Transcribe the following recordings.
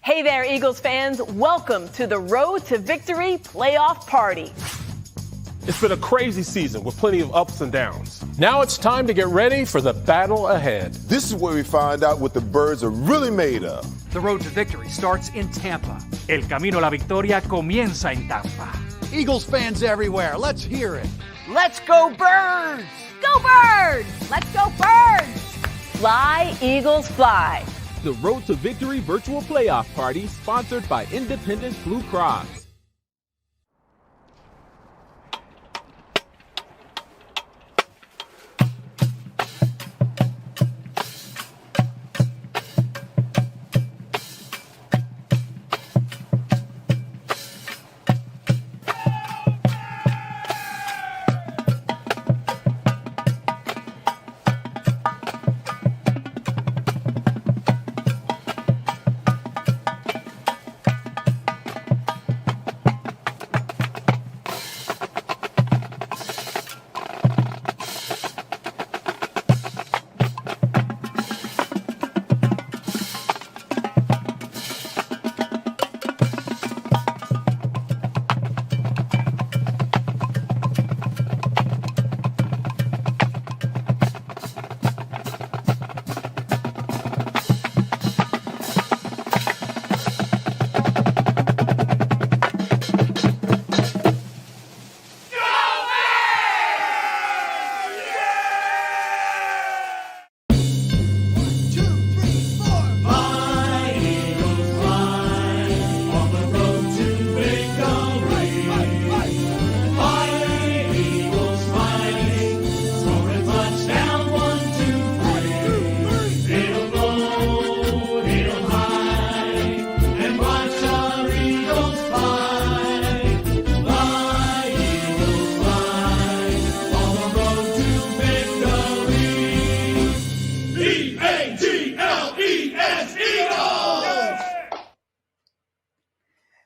Hey there, Eagles fans. Welcome to the Road to Victory playoff party. It's been a crazy season with plenty of ups and downs. Now it's time to get ready for the battle ahead. This is where we find out what the birds are really made of. The Road to Victory starts in Tampa. El camino a la victoria comienza en Tampa. Eagles fans everywhere, let's hear it. Let's go Birds! Go Birds! Let's go Birds! Fly, Eagles, fly. The Road to Victory virtual playoff party sponsored by Independence Blue Cross.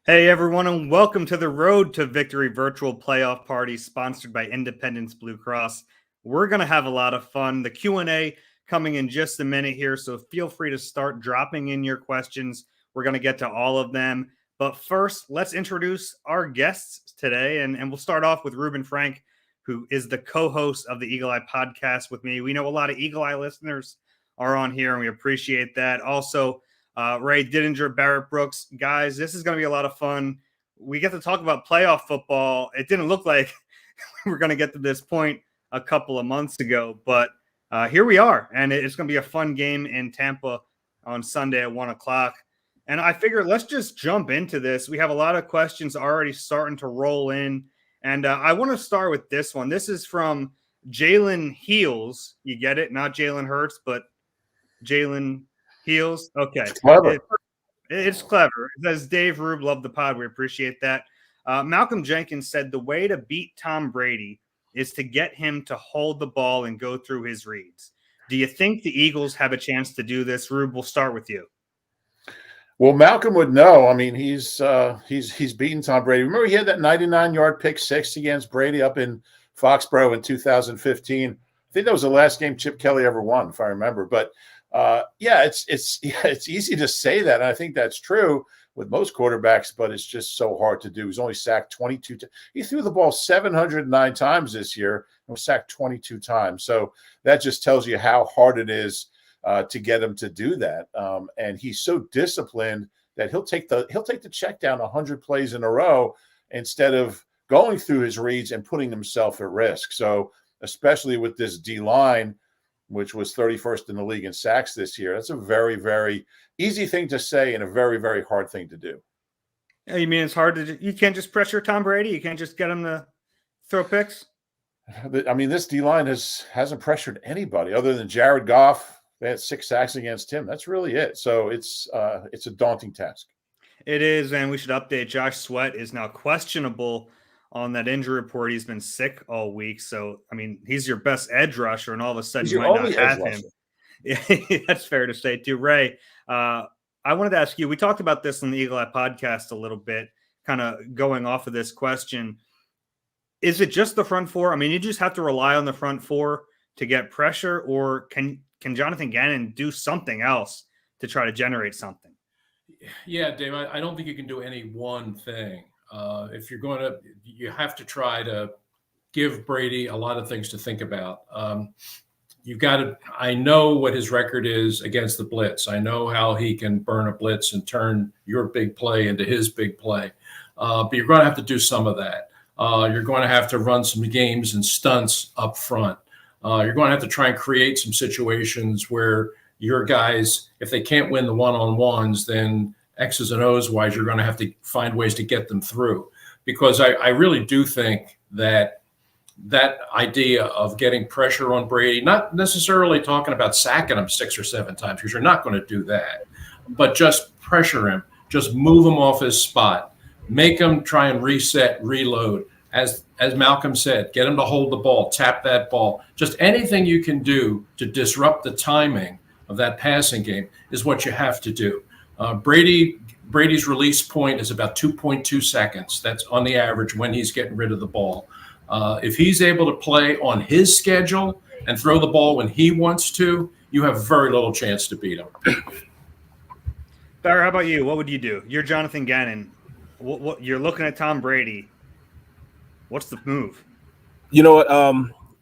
Hey everyone, and welcome to the Road to Victory virtual playoff party sponsored by Independence Blue Cross. We're going to have a lot of fun. The Q&A coming in just a minute here, so feel free to start dropping in your questions. We're going to get to all of them. But first, let's introduce our guests today, and we'll start off with Ruben Frank, who is the co-host of the Eagle Eye podcast with me. We know a lot of Eagle Eye listeners are on here, and we appreciate that. Also, Ray Didinger, Barrett Brooks. Guys, this is going to be a lot of fun. We get to talk about playoff football. It didn't look like we were going to get to this point a couple of months ago, but here we are, and it's going to be a fun game in Tampa on Sunday at 1 o'clock. And I figured let's just jump into this. We have a lot of questions already starting to roll in, and I want to start with this one. This is from Jalen Heels. You get it? Not Jalen Hurts, but Jalen Heels. Okay. It's clever. It's clever. It says, Dave Rube, love the pod. We appreciate that. Malcolm Jenkins said the way to beat Tom Brady is to get him to hold the ball and go through his reads. Do you think the Eagles have a chance to do this? Rube, we'll start with you. Well, Malcolm would know. I mean, he's beaten Tom Brady. Remember, he had that 99-yard pick six against Brady up in Foxborough in 2015. I think that was the last game Chip Kelly ever won, if I remember. But it's easy to say that, and I think that's true with most quarterbacks, but it's just so hard to do. He's only sacked 22 times. He threw the ball 709 times this year and was sacked 22 times. So that just tells you how hard it is to get him to do that. And he's so disciplined that he'll take the check down 100 plays in a row instead of going through his reads and putting himself at risk. So especially with this D-line, which was 31st in the league in sacks this year. That's a very, very easy thing to say and a very, very hard thing to do. You mean it's hard to – you can't just pressure Tom Brady? You can't just get him to throw picks? I mean, this D-line hasn't pressured anybody other than Jared Goff. They had 6 sacks against him. That's really it. So it's a daunting task. It is, and we should update. Josh Sweat is now questionable on that injury report. He's been sick all week. So, I mean, he's your best edge rusher, and all of a sudden you might not have him. Yeah, that's fair to say too. Ray, I wanted to ask you, we talked about this on the Eagle Eye podcast a little bit, kind of going off of this question. Is it just the front four? I mean, you just have to rely on the front four to get pressure, or can Jonathan Gannon do something else to try to generate something? Yeah, Dave, I don't think you can do any one thing. If you're going to, you have to try to give Brady a lot of things to think about. You've got to, I know what his record is against the blitz. I know how he can burn a blitz and turn your big play into his big play. But you're going to have to do some of that. You're going to have to run some games and stunts up front. You're going to have to try and create some situations where your guys, if they can't win the one-on-ones, then X's and O's wise, you're going to have to find ways to get them through. Because I really do think that idea of getting pressure on Brady, not necessarily talking about sacking him 6 or 7 times, because you're not going to do that, but just pressure him, just move him off his spot, make him try and reset, reload. As Malcolm said, get him to hold the ball, tap that ball. Just anything you can do to disrupt the timing of that passing game is what you have to do. Brady's release point is about 2.2 seconds. That's on the average when he's getting rid of the ball. If he's able to play on his schedule and throw the ball when he wants to, you have very little chance to beat him. Barry, how about you? What would you do? You're Jonathan Gannon. What you're looking at Tom Brady. What's the move? You know what?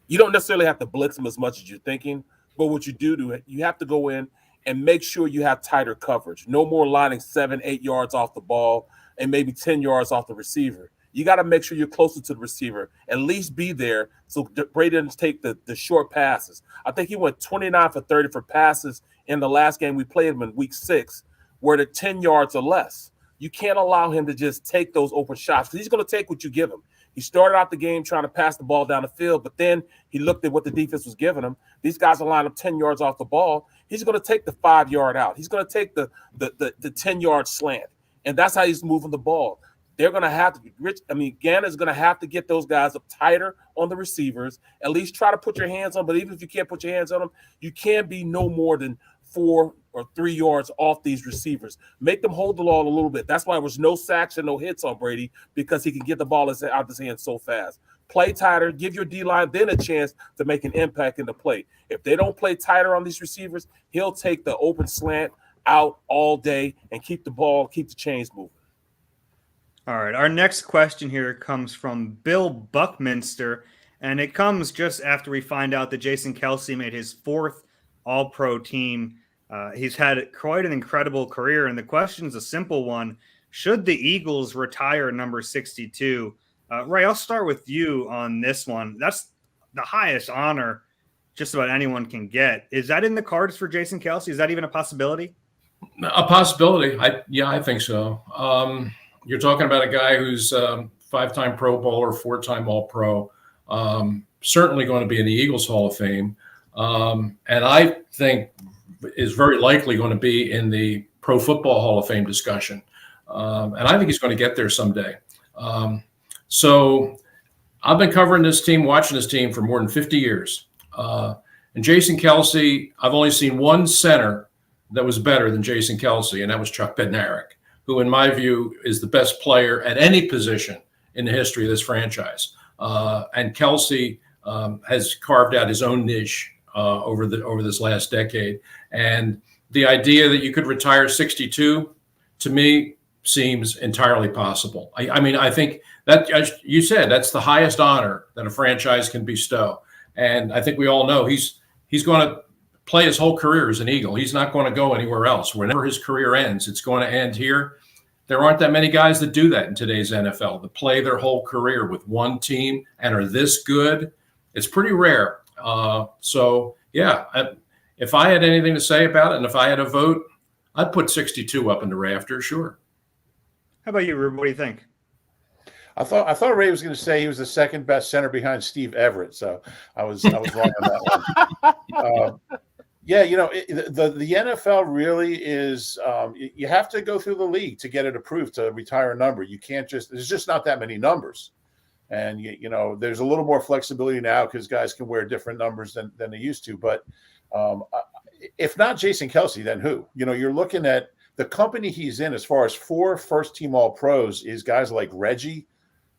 You don't necessarily have to blitz him as much as you're thinking, but what you do, you have to go in and make sure you have tighter coverage. No more lining 7-8 yards off the ball and maybe 10 yards off the receiver. You got to make sure you're closer to the receiver, at least be there so Brady doesn't take the short passes. I think he went 29 for 30 for passes in the last game we played him in week 6, where they're 10 yards or less. You can't allow him to just take those open shots because he's going to take what you give him. He started out the game trying to pass the ball down the field, but then he looked at what the defense was giving him. These guys are lined up 10 yards off the ball. He's going to take the 5-yard out. He's going to take the 10-yard slant, and that's how he's moving the ball. They're going to have to Gannon's going to have to get those guys up tighter on the receivers, at least try to put your hands on. But even if you can't put your hands on them, you can't be no more than 4 or 3 yards off these receivers. Make them hold the ball a little bit. That's why there was no sacks and no hits on Brady, because he can get the ball out of his hands so fast. Play tighter, give your D-line then a chance to make an impact in the play. If they don't play tighter on these receivers, he'll take the open slant out all day and keep the chains moving. All right, our next question here comes from Bill Buckminster, and it comes just after we find out that Jason Kelce made his 4th All-Pro team. He's had quite an incredible career, and the question's a simple one. Should the Eagles retire number 62? Ray, I'll start with you on this one. That's the highest honor just about anyone can get. Is that in the cards for Jason Kelce? Is that even a possibility? A possibility. I think so. You're talking about a guy who's 5-time Pro Bowler, 4-time All-Pro, certainly going to be in the Eagles Hall of Fame, and I think is very likely going to be in the Pro Football Hall of Fame discussion. And I think he's going to get there someday. So I've been covering this team, watching this team for more than 50 years. And Jason Kelce, I've only seen one center that was better than Jason Kelce, and that was Chuck Bednarik, who, in my view, is the best player at any position in the history of this franchise. And Kelce has carved out his own niche over this last decade. And the idea that you could retire 62, to me, seems entirely possible. I think that, as you said, that's the highest honor that a franchise can bestow. And I think we all know he's going to play his whole career as an Eagle. He's not going to go anywhere else. Whenever his career ends, it's going to end here. There aren't that many guys that do that in today's NFL, that play their whole career with one team and are this good. It's pretty rare. If I had anything to say about it, and if I had a vote, I'd put 62 up in the rafters, sure. How about you, Rube? What do you think? I thought Ray was going to say he was the second best center behind Steve Everett, so I was wrong on that one. The NFL really is. You have to go through the league to get it approved to retire a number. You can't there's just not that many numbers, and there's a little more flexibility now because guys can wear different numbers than they used to. But if not Jason Kelce, then who? You're looking at the company he's in as far as 4 first-team All-Pros is guys like Reggie,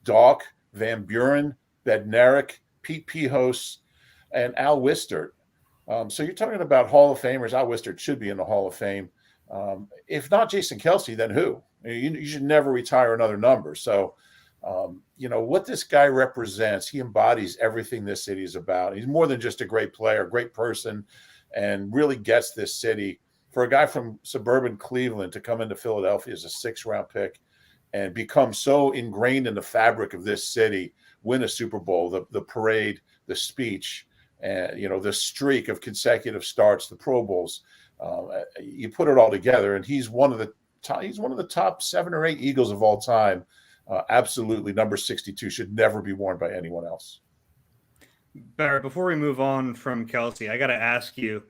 Doak, Van Buren, Bednarik, Pete Pihos, and Al Wistert. So you're talking about Hall of Famers. Al Wistert should be in the Hall of Fame. If not Jason Kelce, then who? You should never retire another number. So, what this guy represents, he embodies everything this city is about. He's more than just a great player, great person, and really gets this city. For a guy from suburban Cleveland to come into Philadelphia as a 6th-round pick and become so ingrained in the fabric of this city, win a Super Bowl, the parade, the speech, and the streak of consecutive starts, the Pro Bowls. You put it all together, and he's one of the top 7 or 8 Eagles of all time. Absolutely, number 62 should never be worn by anyone else. Barrett, before we move on from Kelce, I got to ask you,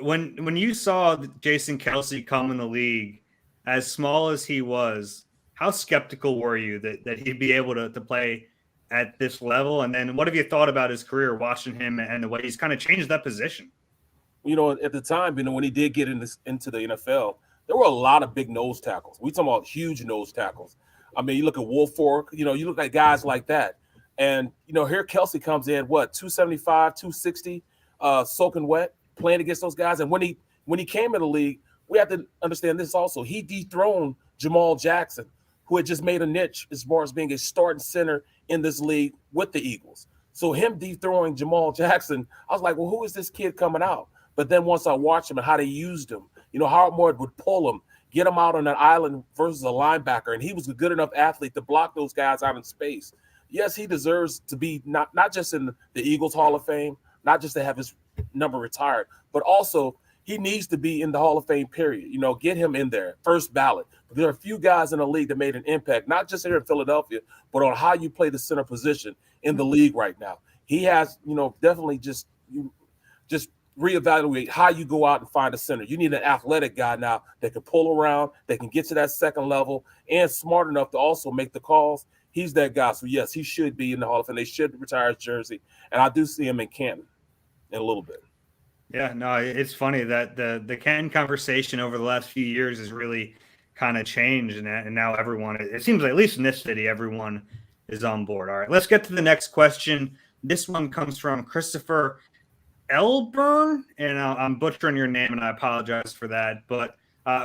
when you saw Jason Kelce come in the league, as small as he was, how skeptical were you that he'd be able to play at this level? And then what have you thought about his career, watching him and the way he's kind of changed that position? At the time, when he did get into the NFL, there were a lot of big nose tackles. We talking about huge nose tackles. I mean, you look at Wolfork, you look at guys like that. And, here Kelce comes in, 275, 260, soaking wet, playing against those guys. And when he came in the league, we have to understand this also. He dethroned Jamal Jackson, who had just made a niche as far as being a starting center in this league with the Eagles. So him dethroning Jamal Jackson, I was like, well, who is this kid coming out? But then once I watched him and how they used him, how Moore would pull him, get him out on an island versus a linebacker, and he was a good enough athlete to block those guys out in space. Yes, he deserves to be not just in the Eagles Hall of Fame, not just to have his number retired, but also he needs to be in the Hall of Fame, period. Get him in there, first ballot. But there are a few guys in the league that made an impact, not just here in Philadelphia, but on how you play the center position in the league right now. He has, definitely just reevaluate how you go out and find a center. You need an athletic guy now that can pull around, that can get to that second level, and smart enough to also make the calls. He's that guy. So, yes, he should be in the Hall of Fame. They should retire his jersey. And I do see him in Canton in a little bit. Yeah, no, it's funny that the Canton conversation over the last few years has really kind of changed. And now everyone, it seems like, at least in this city, everyone is on board. All right, let's get to the next question. This one comes from Christopher Elburn, and I'm butchering your name, and I apologize for that. But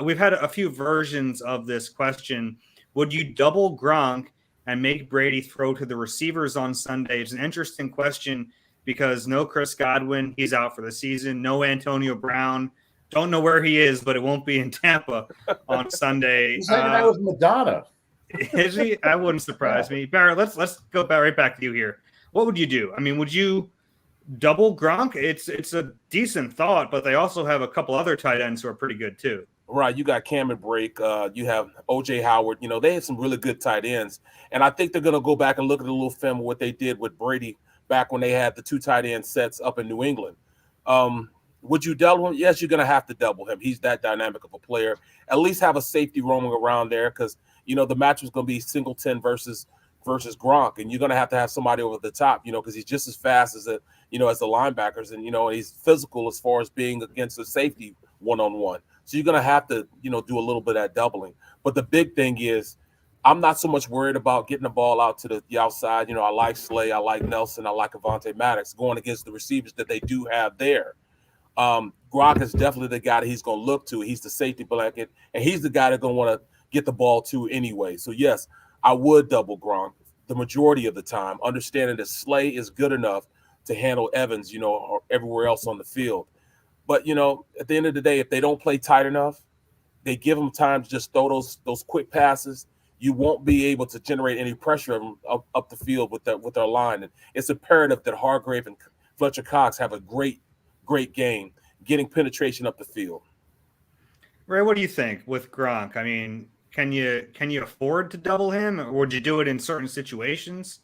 we've had a few versions of this question. Would you double Gronk and make Brady throw to the receivers on Sunday? It's an interesting question because no Chris Godwin, he's out for the season. No Antonio Brown. Don't know where he is, but it won't be in Tampa on Sunday. He's hanging out with Madonna. Is he? That wouldn't surprise me. Barrett, let's go right back to you here. What would you do? I mean, would you double Gronk? It's a decent thought, but they also have a couple other tight ends who are pretty good too. Right, you got Cameron Brake, you have O.J. Howard. They had some really good tight ends, and I think they're going to go back and look at a little film of what they did with Brady back when they had the 2 tight end sets up in New England. Would you double him? Yes, you're going to have to double him. He's that dynamic of a player. At least have a safety roaming around there because the match was going to be Singleton versus Gronk, and you're going to have somebody over the top, because he's just as fast as as the linebackers, and he's physical as far as being against the safety one-on-one. So you're going to have to, do a little bit of that doubling. But the big thing is, I'm not so much worried about getting the ball out to the outside. I like Slay, I like Nelson, I like Avonte Maddox going against the receivers that they do have there. Gronk is definitely the guy that he's going to look to. He's the safety blanket, and he's the guy that's going to want to get the ball to anyway. So, yes, I would double Gronk the majority of the time, understanding that Slay is good enough to handle Evans, or everywhere else on the field. But, at the end of the day, if they don't play tight enough, they give them time to just throw those quick passes. You won't be able to generate any pressure up the field with their line. And it's imperative that Hargrave and Fletcher Cox have a great game, getting penetration up the field. Ray, what do you think with Gronk? I mean, can you afford to double him, or would you do it in certain situations?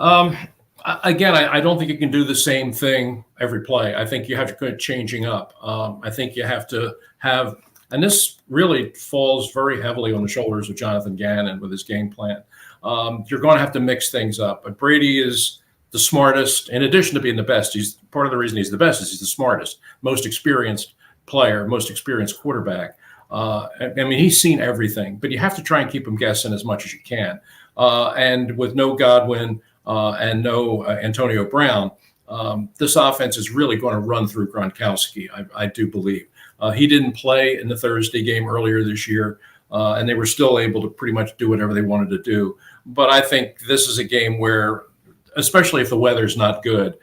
Again, I don't think you can do the same thing every play. I think you have to go changing up. I think you have to have, and this really falls very heavily on the shoulders of Jonathan Gannon with his game plan. You're going to have to mix things up. But Brady is the smartest. In addition to being the best, he's part of the reason he's the best is he's the smartest, most experienced player, most experienced quarterback. I mean, he's seen everything, but you have to try and keep him guessing as much as you can. And with no Godwin and no Antonio Brown, this offense is really going to run through Gronkowski, I do believe. He didn't play in the Thursday game earlier this year, and they were still able to pretty much do whatever they wanted to do. But I think this is a game where, especially if the weather's not good,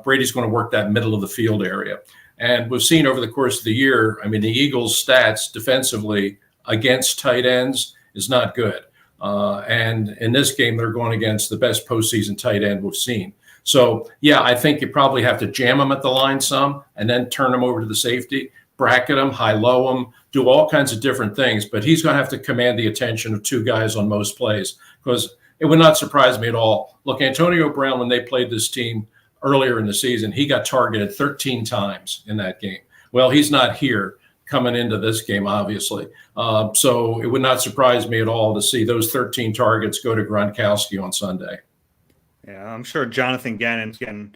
Brady's going to work that middle of the field area. And we've seen over the course of the year, I mean, the Eagles' stats defensively against tight ends is not good. And in this game, they're going against the best postseason tight end we've seen. So, yeah, I think you probably have to jam them at the line some and then turn them over to the safety, bracket them, high-low them, do all kinds of different things. But he's going to have to command the attention of two guys on most plays, because it would not surprise me at all. Look, Antonio Brown, when they played this team earlier in the season, he got targeted 13 times in that game. Well, he's not here coming into this game, obviously. So it would not surprise me at all to see those 13 targets go to Gronkowski on Sunday. Yeah, I'm sure Jonathan Gannon's getting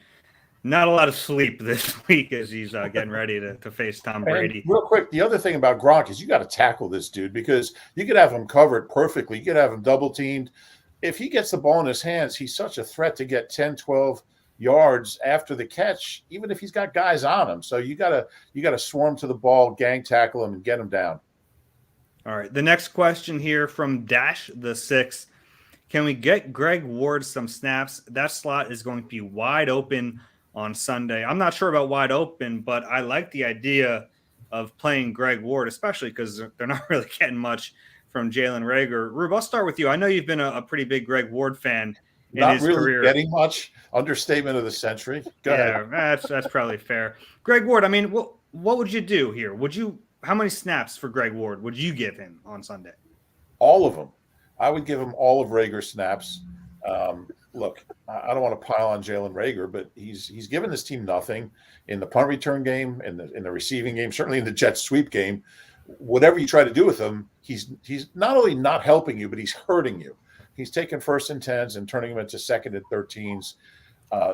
not a lot of sleep this week as he's getting ready to face Tom Brady. And real quick, the other thing about Gronk is you got to tackle this dude, because you could have him covered perfectly. You could have him double teamed. If he gets the ball in his hands, he's such a threat to get 10, 12 yards after the catch, even if he's got guys on him. So you gotta swarm to the ball, gang tackle him, and get him down. All right. The next question here from Dash the 6. Can we get Greg Ward some snaps? That slot is going to be wide open on Sunday. I'm not sure about wide open, but I like the idea of playing Greg Ward, especially because they're not really getting much from Jalen Reagor. Rube, I'll start with you. I know you've been a pretty big Greg Ward fan in not his really career. Getting much. Understatement of the century. Go ahead. That's probably fair. Greg Ward, I mean, what would you do here? How many snaps for Greg Ward would you give him on Sunday? All of them. I would give him all of Reagor's snaps. Look, I don't want to pile on Jalen Reagor, but he's given this team nothing in the punt return game, in the receiving game, certainly in the jet sweep game. Whatever you try to do with him, he's not only not helping you, but he's hurting you. He's taking 1st and 10s and turning them into 2nd and 13s,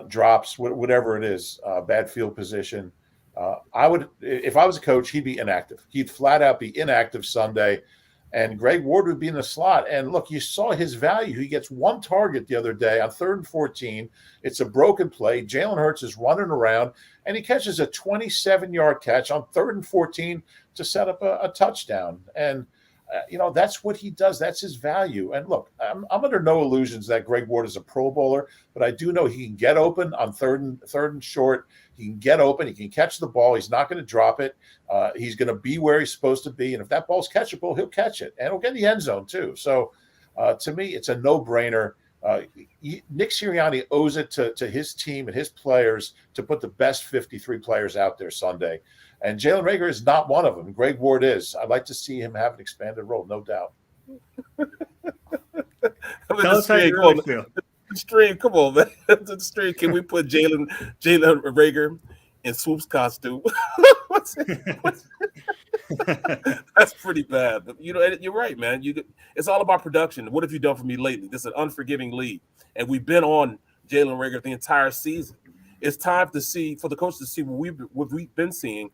drops, whatever it is, bad field position. If I was a coach, he'd be inactive. He'd flat out be inactive Sunday, and Greg Ward would be in the slot. And look, you saw his value. He gets one target the other day on 3rd and 14. It's a broken play. Jalen Hurts is running around, and he catches a 27-yard catch on 3rd and 14 to set up a touchdown. And that's what he does. That's his value. And look, I'm under no illusions that Greg Ward is a Pro Bowler, but I do know he can get open on third and short. He can get open. He can catch the ball. He's not going to drop it. He's going to be where he's supposed to be. And if that ball's catchable, he'll catch it. And he'll get in the end zone too. So to me, it's a no-brainer. Nick Sirianni owes it to his team and his players to put the best 53 players out there Sunday. And Jalen Reagor is not one of them. Greg Ward is. I'd like to see him have an expanded role, no doubt. Tell us how you really feel. The stream, come on, man. The stream. Can we put Jalen Reagor in Swoop's costume? That's pretty bad. But, you're right, man. It's all about production. What have you done for me lately? This is an unforgiving league, and we've been on Jalen Reagor the entire season. It's time for the coach to see what we've been seeing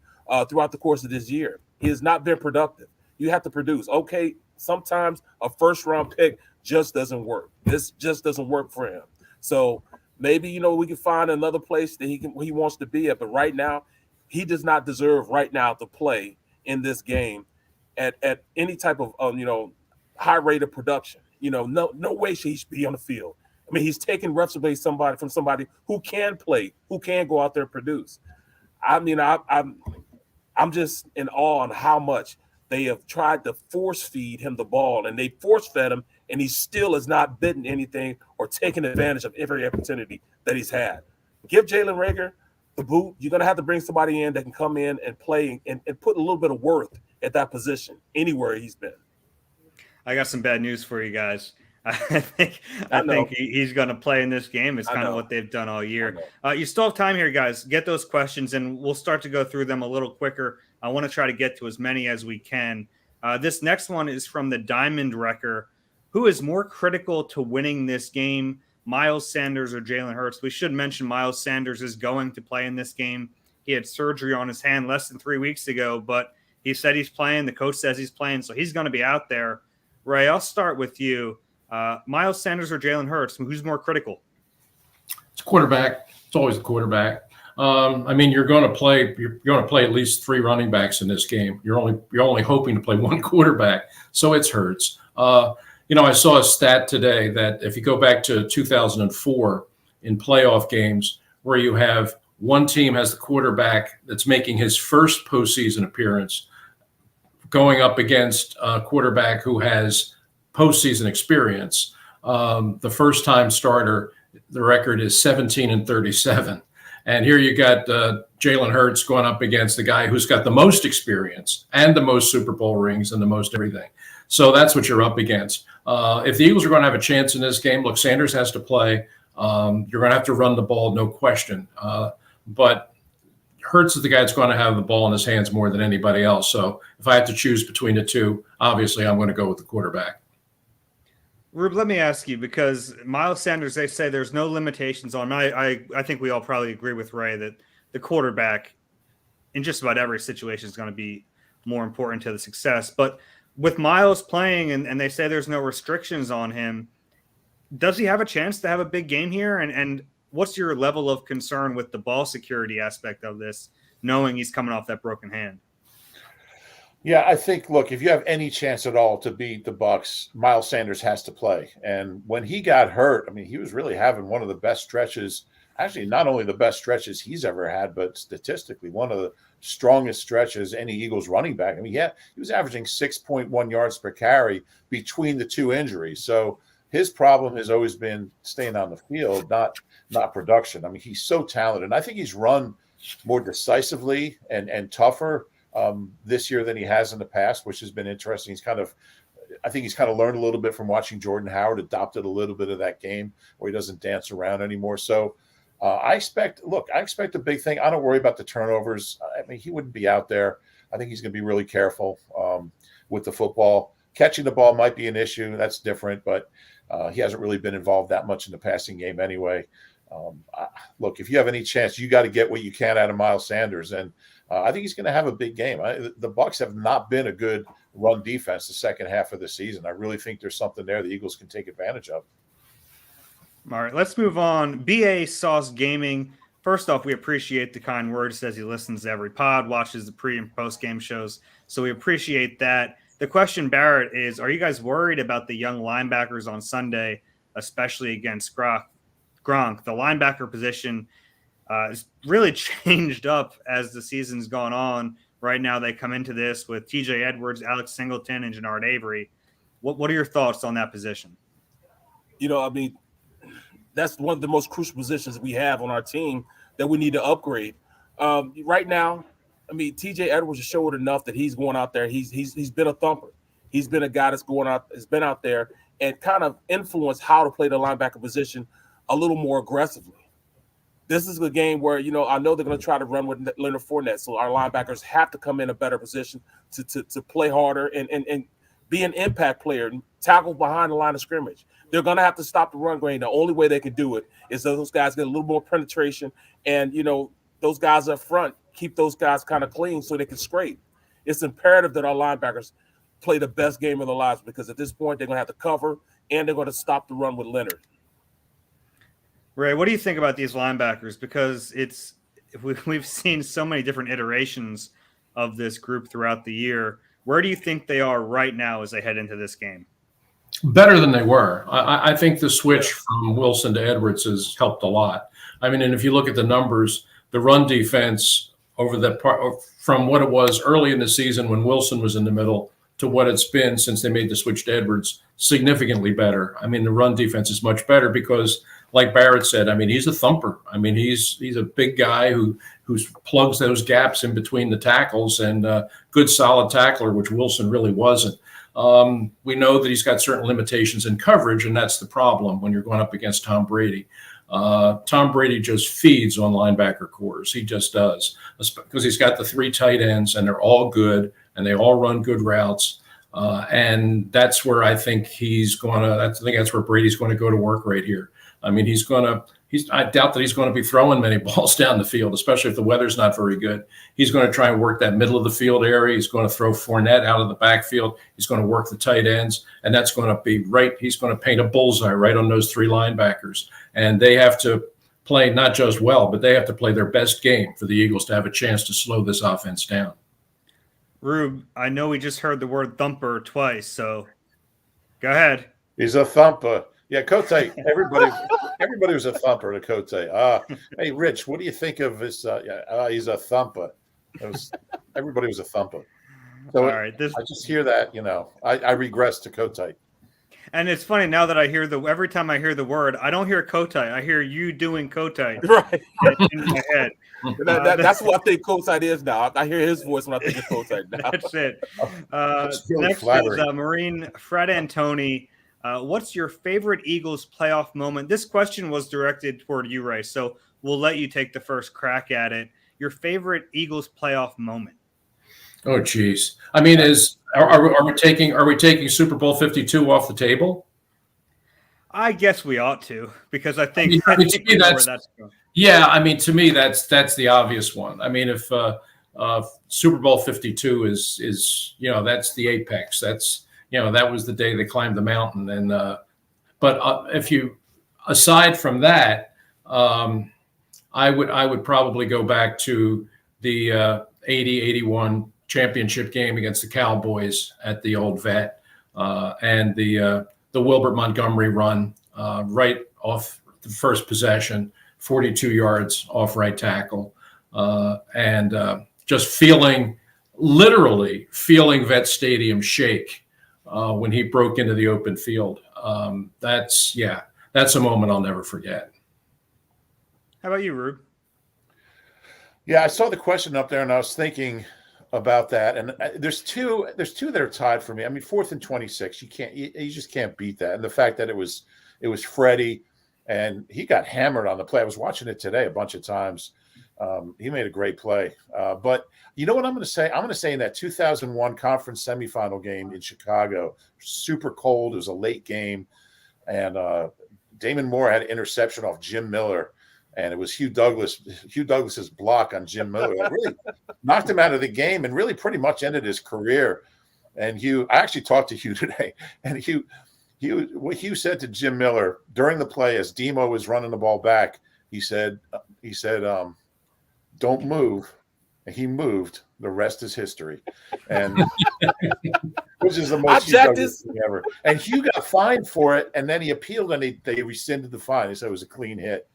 throughout the course of this year. He has not been productive. You have to produce. Okay, sometimes a 1st-round pick just doesn't work. This just doesn't work for him. So maybe we can find another place that he wants to be at. But right now, he does not deserve right now to play in this game at any type of high rate of production. No way he should be on the field. I mean, he's taking reps away from somebody who can play, who can go out there and produce. I mean, I'm just in awe on how much they have tried to force feed him the ball, and they force fed him, and he still has not bitten anything or taken advantage of every opportunity that he's had. Give Jalen Reagor the boot. You're going to have to bring somebody in that can come in and play and put a little bit of worth at that position anywhere he's been. I got some bad news for you guys. I think he's going to play in this game. It's kind of what they've done all year. You still have time here, guys. Get those questions, and we'll start to go through them a little quicker. I want to try to get to as many as we can. This next one is from the Diamond Wrecker. Who is more critical to winning this game, Miles Sanders or Jalen Hurts? We should mention Miles Sanders is going to play in this game. He had surgery on his hand less than 3 weeks ago, but he said he's playing. The coach says he's playing, so he's going to be out there. Ray, I'll start with you. Miles Sanders or Jalen Hurts, who's more critical? It's quarterback. It's always the quarterback. I mean, you're going to play at least 3 running backs in this game. You're only hoping to play 1 quarterback, so it's Hurts. I saw a stat today that if you go back to 2004 in playoff games where you have one team has the quarterback that's making his first postseason appearance going up against a quarterback who has postseason experience. The first-time starter, the record is 17-37. And here you got Jalen Hurts going up against the guy who's got the most experience and the most Super Bowl rings and the most everything. So that's what you're up against. If the Eagles are going to have a chance in this game, look, Sanders has to play. You're going to have to run the ball, no question. But Hurts is the guy that's going to have the ball in his hands more than anybody else. So if I have to choose between the two, obviously I'm going to go with the quarterback. Rube, let me ask you, because Miles Sanders, they say there's no limitations on him. I think we all probably agree with Ray that the quarterback in just about every situation is going to be more important to the success. But with Miles playing and they say there's no restrictions on him, does he have a chance to have a big game here? And what's your level of concern with the ball security aspect of this, knowing he's coming off that broken hand? Yeah, I think, look, if you have any chance at all to beat the Bucs, Miles Sanders has to play. And when he got hurt, I mean, he was really having one of the best stretches, actually not only the best stretches he's ever had, but statistically one of the strongest stretches any Eagles running back. I mean, he was averaging 6.1 yards per carry between the 2 injuries. So his problem has always been staying on the field, not production. I mean, he's so talented. And I think he's run more decisively and tougher this year than he has in the past, which has been interesting. I think he's kind of learned a little bit from watching Jordan Howard, adopted a little bit of that game where he doesn't dance around anymore. So I expect a big thing. I don't worry about the turnovers. I mean, he wouldn't be out there. I think he's going to be really careful with the football. Catching the ball might be an issue. That's different, but he hasn't really been involved that much in the passing game anyway. Look, if you have any chance, you got to get what you can out of Miles Sanders. And I think he's going to have a big game. The Bucs have not been a good run defense the second half of the season. I really think there's something there the Eagles can take advantage of. All right, let's move on. BA Sauce Gaming. First off, we appreciate the kind words. Says he listens to every pod, watches the pre and post game shows. So we appreciate that. The question, Barrett, is, are you guys worried about the young linebackers on Sunday, especially against Gronk? The linebacker position has really changed up as the season's gone on. Right now, they come into this with TJ Edwards, Alex Singleton, and Jannard Avery. What are your thoughts on that position? I mean, that's one of the most crucial positions we have on our team that we need to upgrade. Right now, I mean, TJ Edwards has showed enough that he's going out there. He's been a thumper. He's been a guy that's been out there and kind of influenced how to play the linebacker position a little more aggressively. This is a game where, I know they're going to try to run with Leonard Fournette, so our linebackers have to come in a better position to play harder and be an impact player, and tackle behind the line of scrimmage. They're going to have to stop the run game. The only way they can do it is that those guys get a little more penetration, and, those guys up front, keep those guys kind of clean so they can scrape. It's imperative that our linebackers play the best game of their lives, because at this point they're going to have to cover and they're going to stop the run with Leonard. Ray, what do you think about these linebackers? Because we've seen so many different iterations of this group throughout the year. Where do you think they are right now as they head into this game? Better than they were. I think the switch from Wilson to Edwards has helped a lot. I mean, and if you look at the numbers, the run defense over that part, from what it was early in the season when Wilson was in the middle to what it's been since they made the switch to Edwards, significantly better. I mean, the run defense is much better because, like Barrett said, I mean, he's a thumper. I mean, he's a big guy who plugs those gaps in between the tackles, and good solid tackler, which Wilson really wasn't. We know that he's got certain limitations in coverage, and that's the problem when you're going up against Tom Brady. Tom Brady just feeds on linebacker cores. He just does, because he's got the 3 tight ends, and they're all good, and they all run good routes. And that's where I think that's where Brady's going to go to work right here. I mean, I doubt that he's going to be throwing many balls down the field, especially if the weather's not very good. He's going to try and work that middle of the field area. He's going to throw Fournette out of the backfield. He's going to work the tight ends, and that's going to be right. He's going to paint a bullseye right on those 3 linebackers, and they have to play not just well, but they have to play their best game for the Eagles to have a chance to slow this offense down. Rube, I know we just heard the word thumper twice, so go ahead. He's a thumper. Yeah, Cote. Everybody was a thumper to Cote. Hey, Rich, what do you think of this? He's a thumper. Everybody was a thumper. So all right, I just hear that, I regress to Cote. And it's funny now that I hear every time I hear the word, I don't hear Cote. I hear you doing Cote Right in my head. That's what I think Cote is now. I hear his voice when I think of Cote now. That's it. Really Next flattering. is Marine Fred Antoni. What's your favorite Eagles playoff moment? This question was directed toward you, Ray, so we'll let you take the first crack at it. Your favorite Eagles playoff moment? Oh, geez. I mean, are we taking Super Bowl 52 off the table? I guess we ought to, because I think, to me, we know where that's going. Yeah, I mean, to me, that's the obvious one. I mean, if Super Bowl 52 is that's the apex. That's that was the day they climbed the mountain. And but if you aside from that, I would probably go back to the 80-81 championship game against the Cowboys at the old vet, and the Wilbert Montgomery run right off the first possession, 42 yards off right tackle, and just literally feeling Vet Stadium shake when he broke into the open field. That's a moment I'll never forget. How about you, Rube? Yeah, I saw the question up there, and I was thinking about that. And there's two that are tied for me. I mean, 4th and 26, you just can't beat that. And the fact that it was Freddie, and he got hammered on the play. I was watching it today a bunch of times. He made a great play. But you know what I'm going to say? I'm going to say in that 2001 conference semifinal game in Chicago, super cold. It was a late game, and Damon Moore had an interception off Jim Miller. And it was Hugh Douglas's block on Jim Miller that really knocked him out of the game and really pretty much ended his career. And I actually talked to Hugh today, and what Hugh said to Jim Miller during the play as Demo was running the ball back, he said, "Don't move." And he moved. The rest is history. And which is the most Hugh Douglas thing ever. And Hugh got fined for it, and then he appealed, and they rescinded the fine. They said it was a clean hit.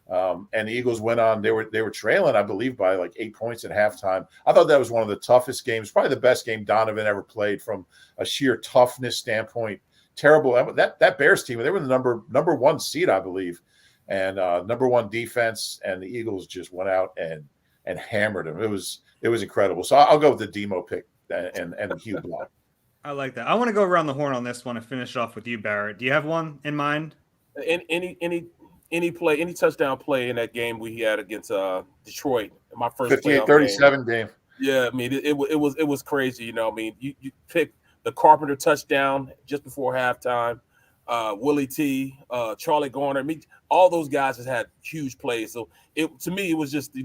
And the Eagles went on. They were trailing, I believe, by like 8 points at halftime. I thought that was one of the toughest games, probably the best game Donovan ever played from a sheer toughness standpoint. Terrible. That Bears team, they were the number one seed, I believe, and number one defense. And the Eagles just went out and hammered them. It was incredible. So I'll go with the Demo pick and the Hugh block. I like that. I want to go around the horn on this one and finish off with you, Barrett. Do you have one in mind? Any touchdown play in that game we had against Detroit, my first 58-37 game. Yeah, I mean it was crazy. I mean you pick the Carpenter touchdown just before halftime, Willie T, Charlie Garner. I mean all those guys just had huge plays. So to me it was just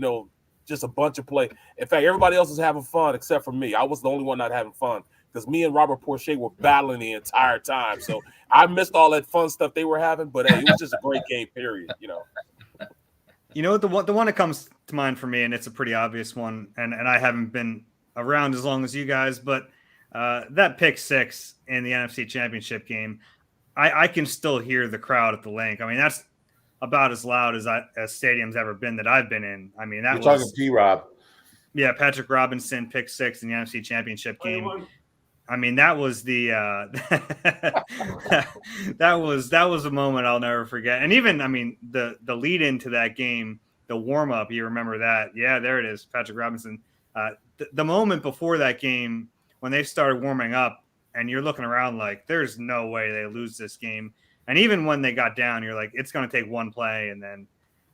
just a bunch of play. In fact, everybody else was having fun except for me. I was the only one not having fun because me and Robert Porcher were battling the entire time. So I missed all that fun stuff they were having, but hey, it was just a great game, period. You know, the one that comes to mind for me, and it's a pretty obvious one, and I haven't been around as long as you guys, but that pick six in the NFC Championship game, I can still hear the crowd at the Link. I mean, that's about as loud as stadium's ever been that I've been in. I mean, You're talking P-Rob. Yeah, Patrick Robinson pick six in the NFC Championship game. I mean, that was the that was a moment I'll never forget. And even, I mean, the lead into that game, the warm up, you remember that? Yeah, there it is, Patrick Robinson. The moment before that game when they started warming up, and you're looking around like, there's no way they lose this game. And even when they got down, you're like, it's going to take one play, and then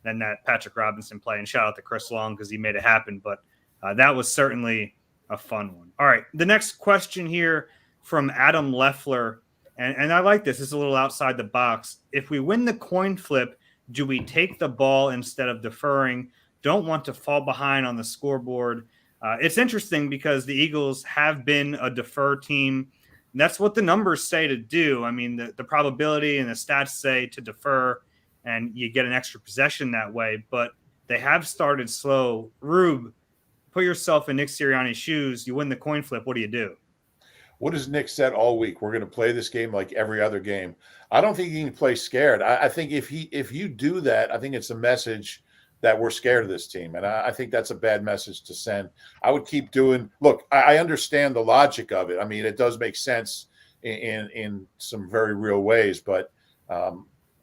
that Patrick Robinson play. And shout out to Chris Long because he made it happen. But that was certainly a fun one. All right, the next question here from Adam Leffler, and I like this. It's a little outside the box. If we win the coin flip, do we take the ball instead of deferring? Don't want to fall behind on the scoreboard. It's interesting because the Eagles have been a defer team. And that's what the numbers say to do. I mean, the probability and the stats say to defer. and you get an extra possession that way. But they have started slow. Rube, put yourself in Nick Sirianni's shoes. You win the coin flip. What do you do? What has Nick said all week? We're going to play this game like every other game. I don't think he can play scared. I think if you do that, I think it's a message that we're scared of this team. And I think that's a bad message to send. I would keep doing – look, I understand the logic of it. I mean, it does make sense in some very real ways. But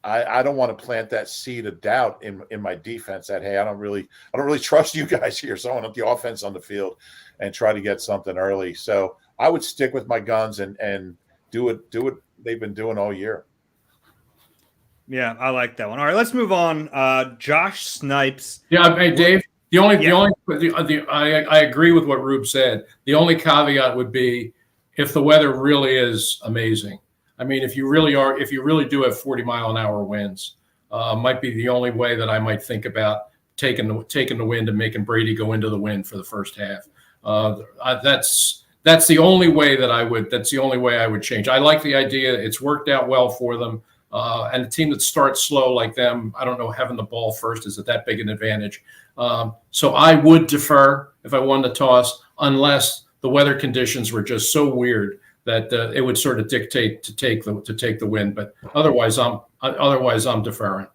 I don't want to plant that seed of doubt in my defense that, hey, I don't really trust you guys here. So I want the offense on the field and try to get something early. So I would stick with my guns and do what they've been doing all year. Yeah, I like that one. All right, let's move on. Josh Snipes. Yeah, hey, Dave. I agree with what Rube said. The only caveat would be if the weather really is amazing. I mean, if you really do have 40-mile-an-hour winds, might be the only way that I might think about taking the wind and making Brady go into the wind for the first half. That's the only way that I would. That's the only way I would change. I like the idea. It's worked out well for them. And a team that starts slow like them, I don't know, having the ball first is that big an advantage. So I would defer if I wanted to toss, unless the weather conditions were just so weird that it would sort of dictate to take the win. But otherwise, I'm deferring.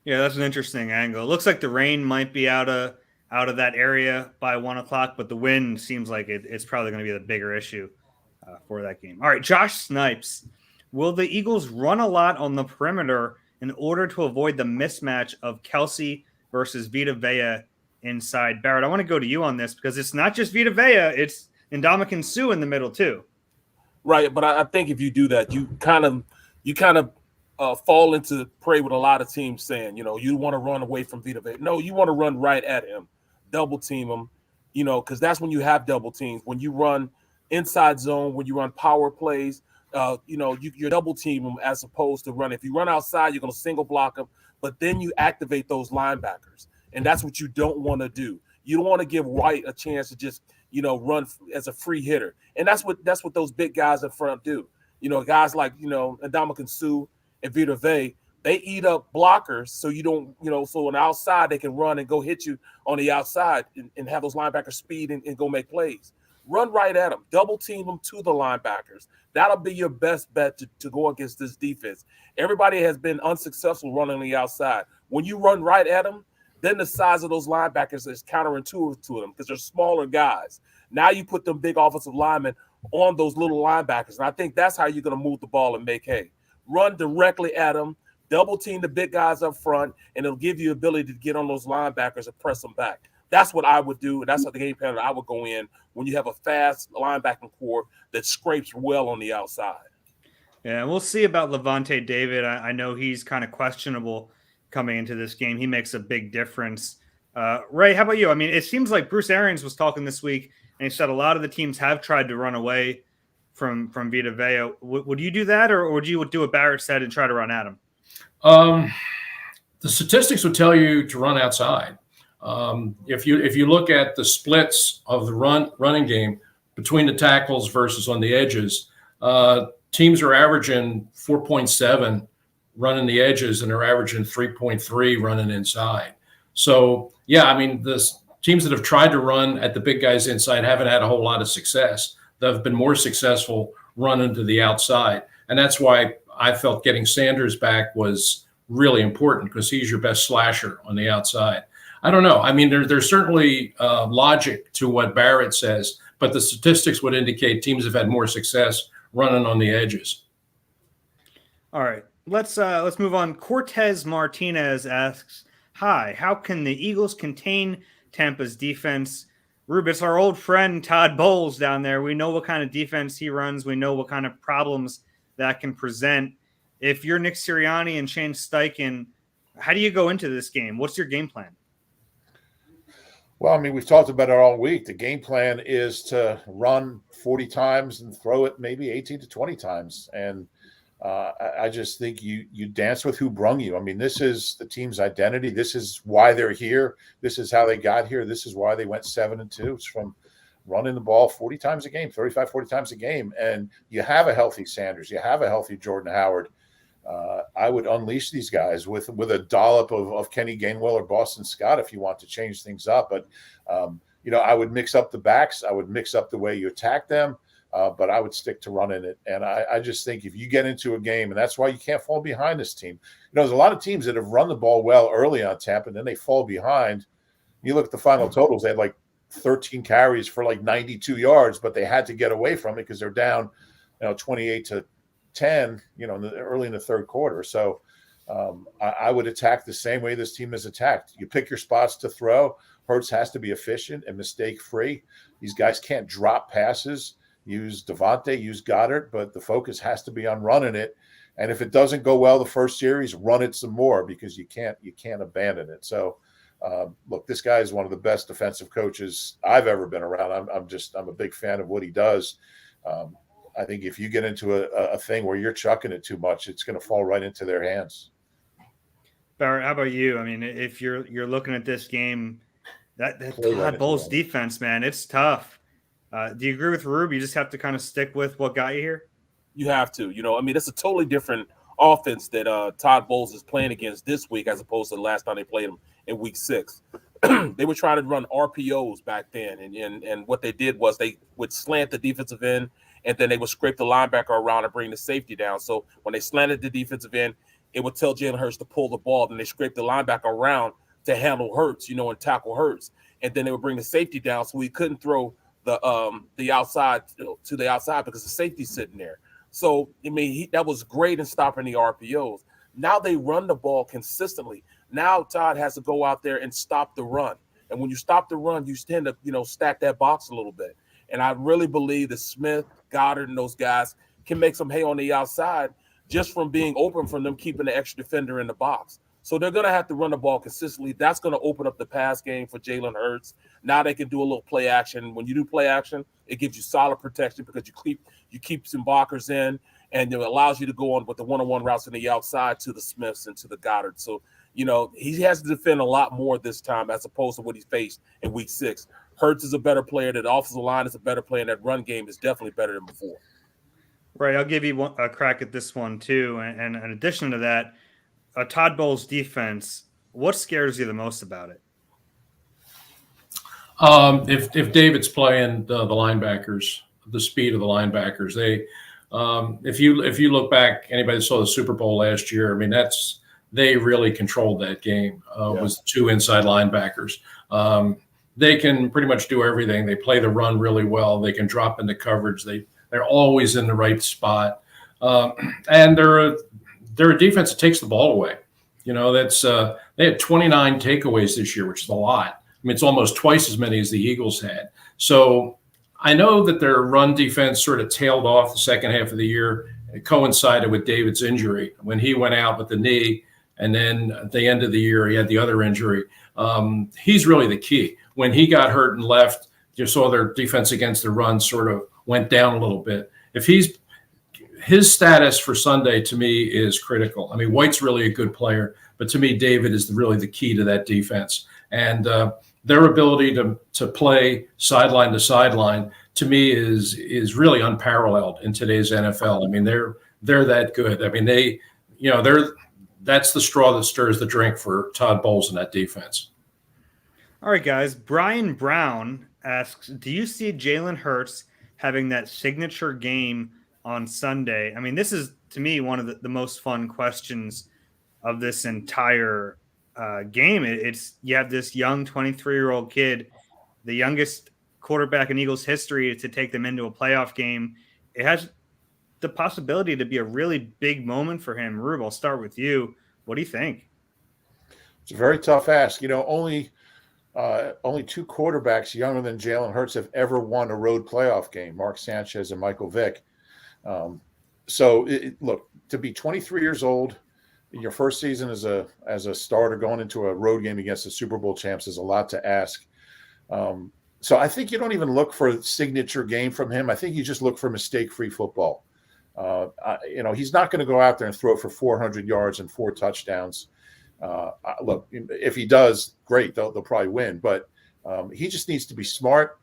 Yeah, that's an interesting angle. It looks like the rain might be out of that area by 1 o'clock, but the wind seems like it's probably going to be the bigger issue for that game. All right, Josh Snipes. Will the Eagles run a lot on the perimeter in order to avoid the mismatch of Kelsey versus Vita Vea inside? Barrett, I want to go to you on this because it's not just Vita Vea, it's Ndamukong Suh in the middle too. Right, but I think if you do that, you kind of fall into prey with a lot of teams saying, you want to run away from Vita Vea. No, you want to run right at him, double team him, because that's when you have double teams. When you run inside zone, when you run power plays, you're double team them as opposed to run. If you run outside, you're going to single block them, but then you activate those linebackers, and that's what you don't want to do. You don't want to give White a chance to just run as a free hitter, and that's what those big guys in front do. Guys like Ndamukong Suh and Vita Vea, they eat up blockers, so you don't so on the outside they can run and go hit you on the outside and have those linebackers speed and go make plays. Run right at them, double team them to the linebackers. That'll be your best bet to go against this defense. Everybody has been unsuccessful running on the outside. When you run right at them, then the size of those linebackers is counterintuitive to them because they're smaller guys. Now you put them big offensive linemen on those little linebackers, and I think that's how you're going to move the ball and make hay. Run directly at them, double team the big guys up front, and it'll give you the ability to get on those linebackers and press them back. That's what I would do, and that's what the game plan that I would go in when you have a fast linebacking core that scrapes well on the outside. Yeah, we'll see about Levante David. I know he's kind of questionable coming into this game. He makes a big difference. Ray, how about you? I mean, it seems like Bruce Arians was talking this week, and he said a lot of the teams have tried to run away from Vita Vea. Would you do that, or would you do what Barrett said and try to run at him? The statistics would tell you to run outside. If you look at the splits of the running game between the tackles versus on the edges, teams are averaging 4.7 running the edges, and they're averaging 3.3 running inside. So, yeah, I mean, the teams that have tried to run at the big guys inside haven't had a whole lot of success. They've been more successful running to the outside. And that's why I felt getting Sanders back was really important, because he's your best slasher on the outside. I don't know. I mean, there's certainly logic to what Barrett says, but the statistics would indicate teams have had more success running on the edges. All right, let's move on. Cortez Martinez asks, "Hi, how can the Eagles contain Tampa's defense?" Rube, it's our old friend Todd Bowles down there. We know what kind of defense he runs. We know what kind of problems that can present. If you're Nick Sirianni and Shane Steichen, how do you go into this game? What's your game plan? Well, I mean, we've talked about it all week. The game plan is to run 40 times and throw it maybe 18 to 20 times. And I just think you dance with who brung you. I mean, this is the team's identity. This is why they're here. This is how they got here. This is why they went 7-2. It's from running the ball 40 times a game, 35, 40 times a game. And you have a healthy Sanders. You have a healthy Jordan Howard. I would unleash these guys with a dollop of Kenny Gainwell or Boston Scott if you want to change things up. But, I would mix up the backs. I would mix up the way you attack them. But I would stick to running it. And I just think if you get into a game, and that's why you can't fall behind this team. There's a lot of teams that have run the ball well early on Tampa, and then they fall behind. You look at the final totals, they had like 13 carries for like 92 yards, but they had to get away from it because they're down, 28-10, early in the third quarter. So I would attack the same way this team is attacked. You pick your spots to throw. Hurts has to be efficient and mistake-free. These guys can't drop passes. Use Devontae, use Goddard, but the focus has to be on running it. And if it doesn't go well the first series, run it some more because you can't abandon it. So, look, this guy is one of the best defensive coaches I've ever been around. I'm a big fan of what he does. I think if you get into a thing where you're chucking it too much, it's going to fall right into their hands. Barrett, how about you? I mean, if you're looking at this game, that Todd Bowles defense, man, it's tough. Do you agree with Rube? You just have to kind of stick with what got you here? You have to. It's a totally different offense that Todd Bowles is playing against this week as opposed to the last time they played him in week 6. They were trying to run RPOs back then, and what they did was they would slant the defensive end, and then they would scrape the linebacker around and bring the safety down. So when they slanted the defensive end, it would tell Jalen Hurts to pull the ball. Then they scraped the linebacker around to handle Hurts, and tackle Hurts. And then they would bring the safety down so he couldn't throw the outside to the outside because the safety's sitting there. So, that was great in stopping the RPOs. Now they run the ball consistently. Now Todd has to go out there and stop the run. And when you stop the run, you tend to, stack that box a little bit. And I really believe that Smith, Goddard, and those guys can make some hay on the outside just from being open from them keeping the extra defender in the box. So they're going to have to run the ball consistently. That's going to open up the pass game for Jalen Hurts. Now they can do a little play action. When you do play action, it gives you solid protection because you keep some blockers in, and it allows you to go on with the one-on-one routes on the outside to the Smiths and to the Goddard. So, he has to defend a lot more this time as opposed to what he faced in week 6. Hurts is a better player. That offensive line is a better player. And that run game is definitely better than before. Right. I'll give you a crack at this one, too. And in addition to that, Todd Bowles' defense, what scares you the most about it? If David's playing the linebackers, the speed of the linebackers, if you look back, anybody that saw the Super Bowl last year, they really controlled that game. Was 2 inside linebackers. They can pretty much do everything. They play the run really well. They can drop into coverage. They're always in the right spot, and they're a defense that takes the ball away. They had 29 takeaways this year, which is a lot. It's almost twice as many as the Eagles had. So I know that their run defense sort of tailed off the second half of the year. It coincided with David's injury when he went out with the knee, and then at the end of the year he had the other injury. He's really the key. When he got hurt and left, you saw their defense against the run sort of went down a little bit. His status for Sunday, to me, is critical. White's really a good player, but to me, David is really the key to that defense. And their ability to play sideline to sideline, to me, is really unparalleled in today's NFL. They're that good. That's the straw that stirs the drink for Todd Bowles and that defense. All right, guys. Brian Brown asks, do you see Jalen Hurts having that signature game on Sunday? This is, to me, one of the most fun questions of this entire game. You have this young 23-year-old kid, the youngest quarterback in Eagles history to take them into a playoff game. It has the possibility to be a really big moment for him. Rube, I'll start with you. What do you think? It's a very tough ask. Only 2 quarterbacks younger than Jalen Hurts have ever won a road playoff game, Mark Sanchez and Michael Vick. Look, to be 23 years old, your first season as a starter going into a road game against the Super Bowl champs is a lot to ask. So I think you don't even look for a signature game from him. I think you just look for mistake-free football. He's not going to go out there and throw for 400 yards and 4 touchdowns. Look, if he does, great, they'll probably win. But he just needs to be smart,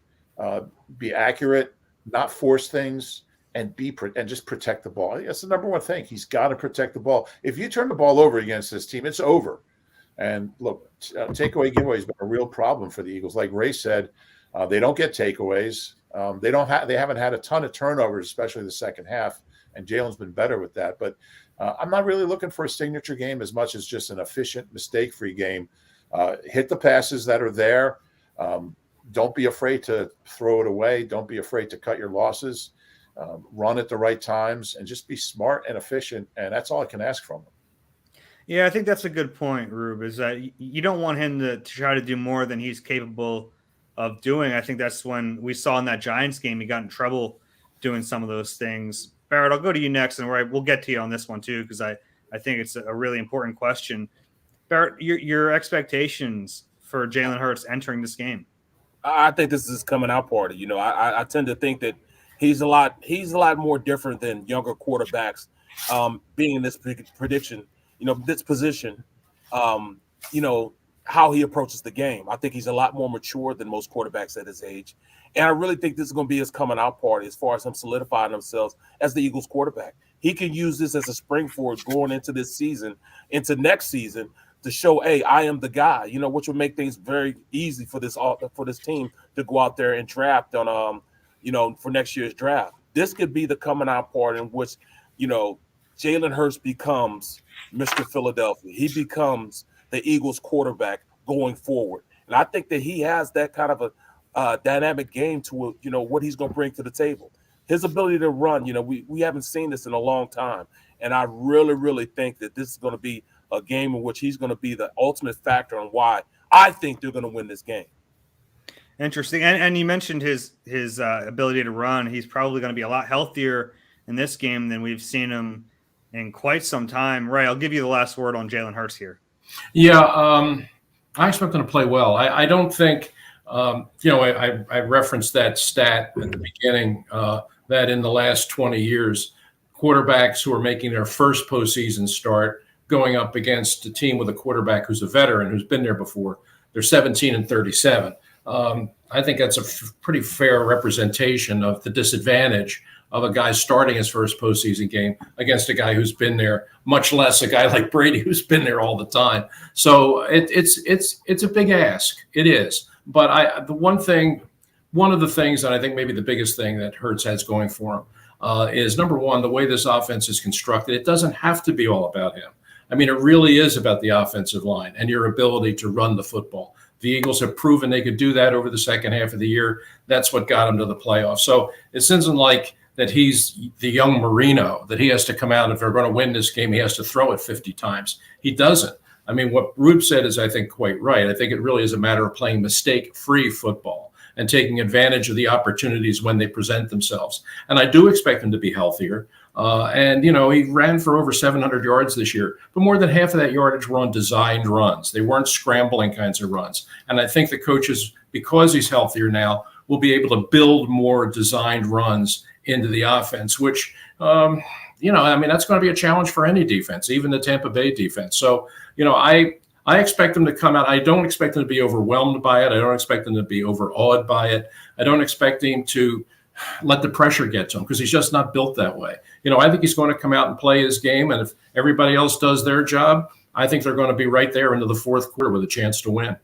be accurate, not force things, and just protect the ball. That's the number one thing. He's got to protect the ball. If you turn the ball over against this team, it's over. And look, takeaway giveaways have been a real problem for the Eagles. Like Ray said, they don't get takeaways. They haven't had a ton of turnovers, especially the second half. And Jalen's been better with that. But I'm not really looking for a signature game as much as just an efficient, mistake-free game. Hit the passes that are there. Don't be afraid to throw it away. Don't be afraid to cut your losses. Run at the right times and just be smart and efficient. And that's all I can ask from him. Yeah, I think that's a good point, Rube, is that you don't want him to try to do more than he's capable of doing. I think that's when we saw in that Giants game, he got in trouble doing some of those things. Barrett, I'll go to you next, and we'll get to you on this one too, because I think it's a really important question. Barrett, your expectations for Jalen Hurts entering this game? I think this is his coming out party. You know, I tend to think that he's a lot more different than younger quarterbacks being in this prediction. You know, this position, you know, how he approaches the game. I think he's a lot more mature than most quarterbacks at his age. And I really think this is going to be his coming out party as far as him solidifying himself as the Eagles quarterback. He can use this as a springboard going into this season, into next season, to show, hey, I am the guy, you know, which will make things very easy for this team to go out there and draft on, you know, for next year's draft. This could be the coming out party in which, you know, Jalen Hurts becomes Mr. Philadelphia. He becomes the Eagles quarterback going forward. And I think that he has that kind of a dynamic game to, you know, what he's going to bring to the table. His ability to run, you know, we haven't seen this in a long time. And I really, really think that this is going to be a game in which he's going to be the ultimate factor on why I think they're going to win this game. Interesting. And you mentioned his ability to run. He's probably going to be a lot healthier in this game than we've seen him in quite some time. Ray, I'll give you the last word on Jalen Hurts here. Yeah, I expect him to play well. I don't think, you know, I referenced that stat at the beginning that in the last 20 years, quarterbacks who are making their first postseason start going up against a team with a quarterback who's a veteran, who's been there before, they're 17-37. I think that's a pretty fair representation of the disadvantage of a guy starting his first postseason game against a guy who's been there, much less a guy like Brady who's been there all the time. So it's a big ask. It is. But one of the things, and I think maybe the biggest thing that Hurts has going for him is, number one, the way this offense is constructed. It doesn't have to be all about him. I mean, it really is about the offensive line and your ability to run the football. The Eagles have proven they could do that over the second half of the year. That's what got them to the playoffs. So it isn't like that he's the young Marino, that he has to come out. If they're going to win this game, he has to throw it 50 times. He doesn't. I mean, what Rube said is, I think, quite right. I think it really is a matter of playing mistake-free football and taking advantage of the opportunities when they present themselves. And I do expect him to be healthier. And, you know, he ran for over 700 yards this year, but more than half of that yardage were on designed runs. They weren't scrambling kinds of runs. And I think the coaches, because he's healthier now, will be able to build more designed runs into the offense, which, you know, I mean, that's going to be a challenge for any defense, even the Tampa Bay defense. So, you know, I expect them to come out. I don't expect them to be overwhelmed by it. I don't expect them to be overawed by it. I don't expect him to let the pressure get to him, because he's just not built that way. You know, I think he's going to come out and play his game. And if everybody else does their job, I think they're going to be right there into the fourth quarter with a chance to win.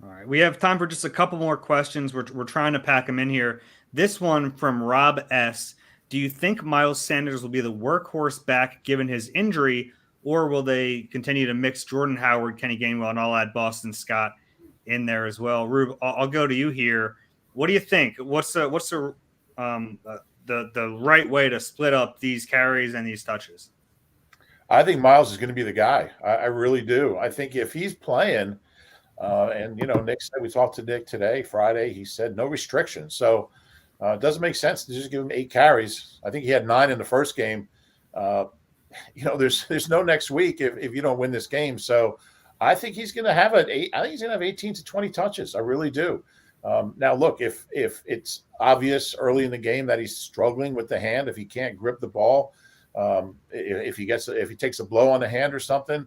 All right. We have time for just a couple more questions. We're trying to pack them in here. This one from Rob S. Do you think Miles Sanders will be the workhorse back given his injury, or will they continue to mix Jordan Howard, Kenny Gainwell, and I'll add Boston Scott in there as well? Rube, I'll go to you here. What do you think? What's the right way to split up these carries and these touches? I think Miles is going to be the guy. I really do. I think if he's playing, and, you know, Nick said, we talked to Nick today, Friday, he said no restrictions. So it doesn't make sense to just give him 8 carries. I think he had 9 in the first game. You know, there's no next week if you don't win this game. So I think he's going to have I think he's going to have 18 to 20 touches. I really do. Now, look, if it's obvious early in the game that he's struggling with the hand, if he can't grip the ball, if he takes a blow on the hand or something,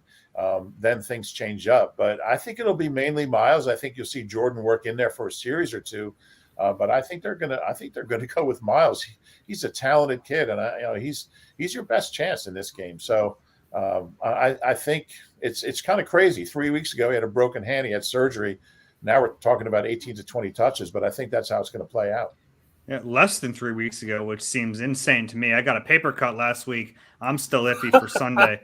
then things change up. But I think it'll be mainly Miles. I think you'll see Jordan work in there for a series or two. But I think they're gonna go with Miles. He's a talented kid, and he's your best chance in this game. So I think it's kind of crazy. 3 weeks ago, he had a broken hand. He had surgery. Now we're talking about 18 to 20 touches, but I think that's how it's going to play out. Yeah, less than 3 weeks ago, which seems insane to me. I got a paper cut last week. I'm still iffy for Sunday.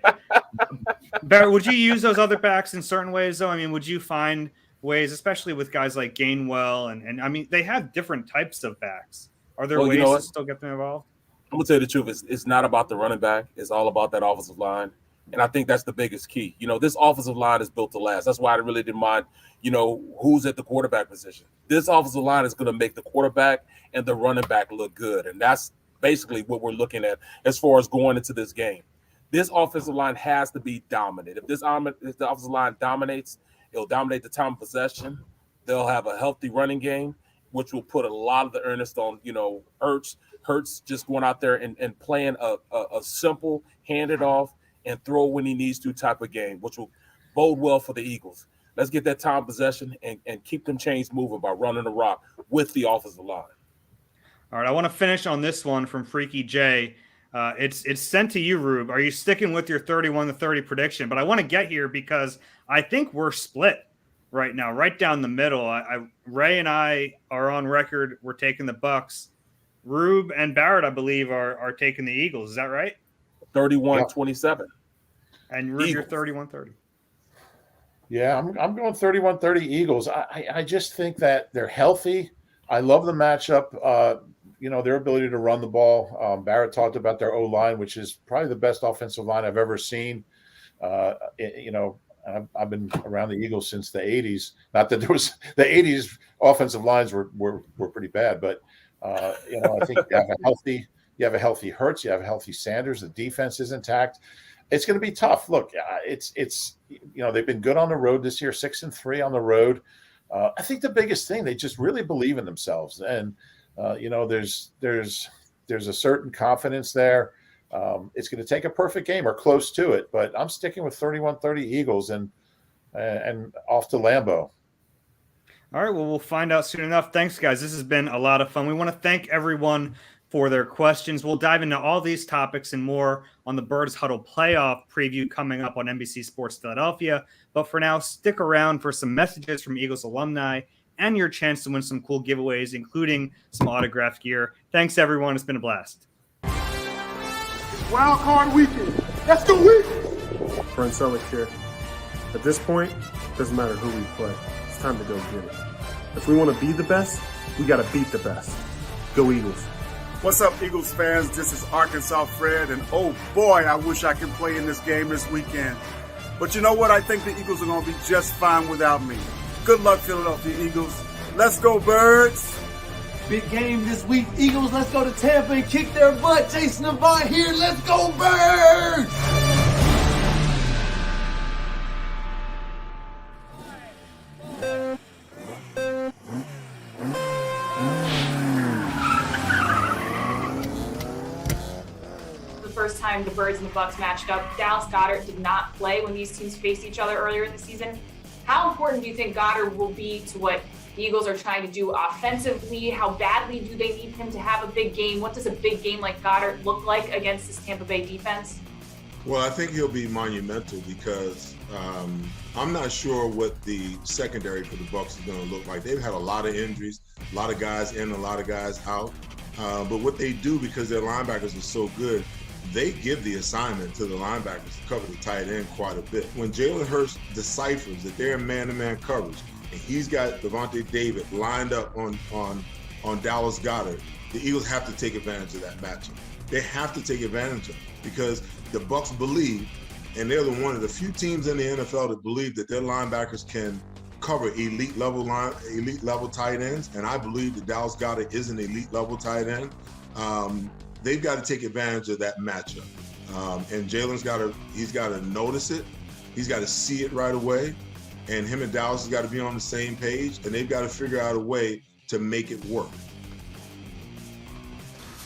Barrett, would you use those other backs in certain ways, though? I mean, would you find ways, especially with guys like Gainwell, and I mean, they have different types of backs. Are there ways to still get them involved? I'm going to tell you the truth. It's not about the running back. It's all about that offensive line. And I think that's the biggest key. This offensive line is built to last. That's why I really didn't mind, who's at the quarterback position. This offensive line is going to make the quarterback and the running back look good. And that's basically what we're looking at as far as going into this game. This offensive line has to be dominant. If the offensive line dominates, it'll dominate the time of possession. They'll have a healthy running game, which will put a lot of the earnest on, Hurts just going out there and playing a simple hand it off and throw when he needs to type of game, which will bode well for the Eagles. Let's get that time possession and keep them chains moving by running the rock with the offensive line. All right, I want to finish on this one from Freaky J. It's sent to you, Rube. Are you sticking with your 31-30 prediction? But I want to get here because I think we're split right now, right down the middle. Ray and I are on record. We're taking the Bucs. Rube and Barrett, I believe, are taking the Eagles. Is that right? 31-27. And Rube, you're 31-30. Yeah, I'm going 31-30 Eagles. I just think that they're healthy. I love the matchup. Their ability to run the ball. Barrett talked about their O-line, which is probably the best offensive line I've ever seen. I've been around the Eagles since the 80s. Not that there was the 80s offensive lines were pretty bad, but I think you have a healthy Hurts, you have a healthy Sanders. The defense is intact. It's going to be tough. Look, it's they've been good on the road this year, 6-3 on the road. I think the biggest thing, they just really believe in themselves, and there's a certain confidence there. It's going to take a perfect game or close to it, but I'm sticking with 31-30 Eagles and off to Lambeau. All right, well, we'll find out soon enough. Thanks, guys. This has been a lot of fun. We want to thank everyone for their questions. We'll dive into all these topics and more on the Birds Huddle playoff preview coming up on NBC Sports Philadelphia. But for now, stick around for some messages from Eagles alumni and your chance to win some cool giveaways, including some autographed gear. Thanks, everyone. It's been a blast. Wild card weekend. Let's go Eagles! Brent Selleck here. At this point, it doesn't matter who we play. It's time to go get it. If we want to be the best, we got to beat the best. Go Eagles. What's up, Eagles fans? This is Arkansas Fred, and oh boy, I wish I could play in this game this weekend. But you know what? I think the Eagles are going to be just fine without me. Good luck, Philadelphia Eagles. Let's go, Birds! Big game this week. Eagles, let's go to Tampa and kick their butt. Jason Avant here. Let's go, Birds! First time the Birds and the Bucs matched up. Dallas Goedert did not play when these teams faced each other earlier in the season. How important do you think Goedert will be to what the Eagles are trying to do offensively? How badly do they need him to have a big game? What does a big game like Goedert look like against this Tampa Bay defense? Well, I think he'll be monumental because I'm not sure what the secondary for the Bucs is going to look like. They've had a lot of injuries, a lot of guys in, a lot of guys out. But what they do, because their linebackers are so good, they give the assignment to the linebackers to cover the tight end quite a bit. When Jalen Hurts deciphers that they're in man-to-man coverage, and he's got Devontae David lined up on Dallas Goedert, the Eagles have to take advantage of that matchup. They have to take advantage of it because the Bucs believe, and they're one of the few teams in the NFL that believe that their linebackers can cover elite level tight ends, and I believe that Dallas Goedert is an elite level tight end. They've got to take advantage of that matchup. And Jalen's got to notice it. He's got to see it right away. And him and Dallas has got to be on the same page, and they've got to figure out a way to make it work.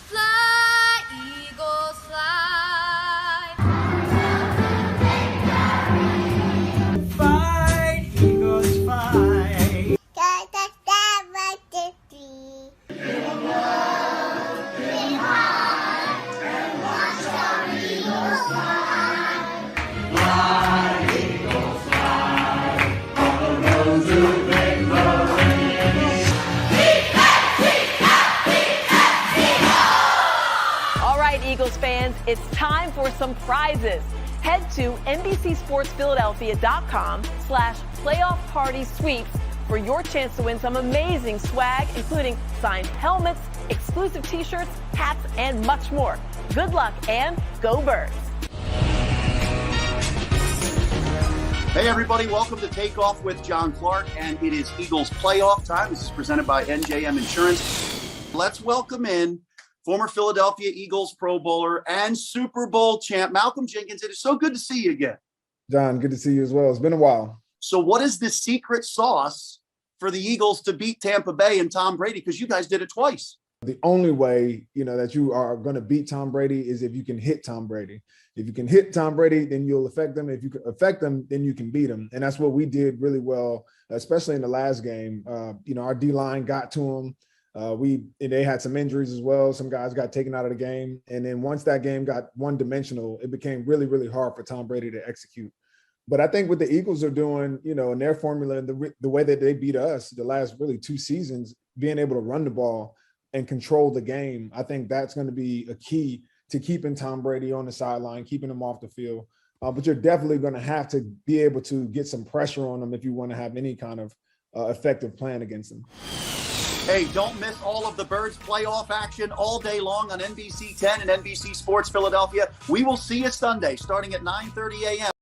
Fly, Eagles, fly. Fight, Eagles, fight. Touchdown, Eagles fans, it's time for some prizes. Head to NBCSportsPhiladelphia.com/playoff party sweeps for your chance to win some amazing swag, including signed helmets, exclusive t-shirts, hats, and much more. Good luck and go Birds. Hey everybody, welcome to Takeoff with John Clark, and it is Eagles playoff time. This is presented by NJM Insurance. Let's welcome in former Philadelphia Eagles Pro Bowler and Super Bowl champ, Malcolm Jenkins. It is so good to see you again. John, good to see you as well. It's been a while. So what is the secret sauce for the Eagles to beat Tampa Bay and Tom Brady? Because you guys did it twice. The only way, that you are going to beat Tom Brady is if you can hit Tom Brady. If you can hit Tom Brady, then you'll affect them. If you can affect them, then you can beat them. And that's what we did really well, especially in the last game. Our D-line got to them. They had some injuries as well. Some guys got taken out of the game. And then once that game got one-dimensional, it became really, really hard for Tom Brady to execute. But I think what the Eagles are doing, in their formula and the way that they beat us the last really 2 seasons, being able to run the ball and control the game, I think that's going to be a key to keeping Tom Brady on the sideline, keeping him off the field. But you're definitely going to have to be able to get some pressure on them if you want to have any kind of effective plan against them. Hey, don't miss all of the Birds playoff action all day long on NBC 10 and NBC Sports Philadelphia. We will see you Sunday starting at 9:30 a.m.